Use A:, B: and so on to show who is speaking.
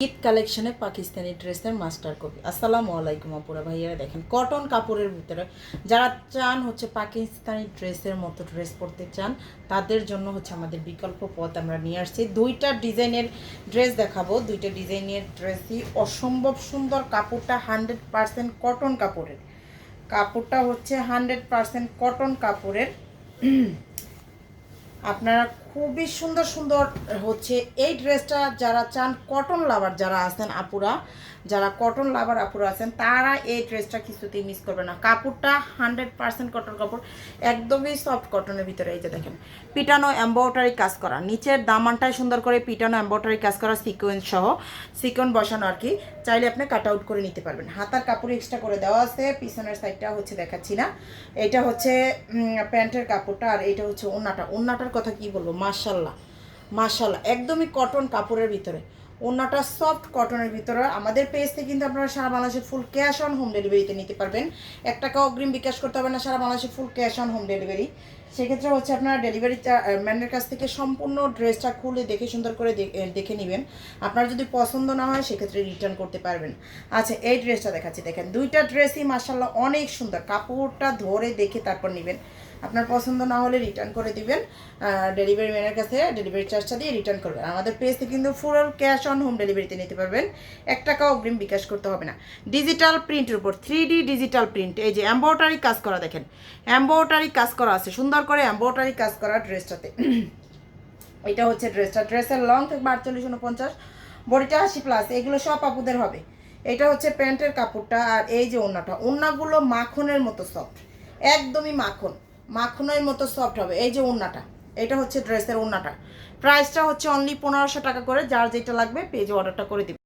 A: ঈদ কালেকশনে পাকিস্তানি ড্রেসের master copy. আসসালামু আলাইকুম আপুরা ভাইয়ারা, দেখেন কটন কাপড়ের ভিতরে যারা চান হচ্ছে পাকিস্তানি ড্রেসের মতো ড্রেস পরতে চান, তাদের জন্য হচ্ছে আমাদের বিকল্প পথ আমরা নিয়ে আসছি। দুইটা ডিজাইনের ড্রেস দেখাবো। দুইটা ডিজাইনের ড্রেসই অসম্ভব সুন্দর। কাপড়টা 100% কটন কাপড়ের। কাপড়টা হচ্ছে 100% কটন কাপড়ের। আপনারা খুবই সুন্দর সুন্দর হচ্ছে এই ড্রেসটা যারা চান, কটন লাভার যারা আছেন আপুরা, যারা কটন লাভার আপুরা আছেন, তারা এই ড্রেসটা কিছুতেই মিস করবে না। কাপড়টা 100% কটন কাপড়, একদমই সফট কটনের ভিতরে। এই যে দেখেন পিটানো এমব্রয়ডারি কাজ করা, নিচের দামানটায় সুন্দর করে পিটানো এমব্রয়ডারি কাজ করা, সিকোয়েন্স সহ সিকোয়েন্স বসানো আর কি। চাইলে আপনি কাট আউট করে নিতে পারবেন। হাতার কাপড় এক্সট্রা করে দেওয়া আছে। পিছনের সাইডটা হচ্ছে দেখাচ্ছি না। এটা হচ্ছে প্যান্টের কাপড়টা, আর এটা হচ্ছে ওন্নাটার কথা কি বলবো, মাশাল্লাহ মাশাল্লাহ, একদমই কটন কাপড়ের ভিতরে। ওন্নাটা সফট কটনের ভিতরে। আমাদের পেজ থেকে কিন্তু আপনারা সারা বাংলাদেশে ফুল ক্যাশ অন হোম ডেলিভারিতে নিতে পারবেন। 1 টাকা অগ্রিম বিকাশ করতে হবে না, সারা বাংলাদেশে full cash on home delivery. সেক্ষেত্রে হচ্ছে আপনারা ডেলিভারি ম্যানের কাছ থেকে সম্পূর্ণ ড্রেসটা খুলে দেখে সুন্দর করে দেখে নেবেন। আপনার যদি পছন্দ না হয় সেক্ষেত্রে রিটার্ন করতে পারবেন। আচ্ছা, এই ড্রেসটা দেখাচ্ছি, দেখেন দুইটা ড্রেসই মাশাল্লাহ অনেক সুন্দর। কাপড়টা ধরে দেখে তারপর নেবেন। আপনার পছন্দ না হলে রিটার্ন করে দিবেন। ডেলিভারি ম্যানের কাছে ডেলিভারি চার্জটা দিয়ে রিটার্ন করবেন। আমাদের পেজ থেকে কিন্তু ফুল ক্যাশ অন হোম ডেলিভারিতে নিতে পারবেন। 1 টাকা অগ্রিম বিকাশ করতে হবে না। ডিজিটাল প্রিন্টের উপর 3D ডিজিটাল প্রিন্ট, এই যে এমব্রয়ডারি কাজ করা, দেখেন এমব্রয়ডারি কাজ করা আছে সুন্দর করে, এমব্রয়ডারি কাজ করা ড্রেসটাতে। এটা হচ্ছে ড্রেসটা। ড্রেসের লং থাকবে 48-49, বডিটা 80+। এগুলো সব আপুদের হবে। এটা হচ্ছে প্যান্টের কাপড়টা, আর এই যে ওন্নাগুলো মাখনের মতো সফট, একদমই মাখনের মতো সফট হবে। এই যে ওন্নাটা, এটা হচ্ছে ড্রেসের ওন্নাটা। প্রাইসটা হচ্ছে অনলি 1500 টাকা করে। যার যেটা লাগবে পেজে অর্ডারটা করে দিবে।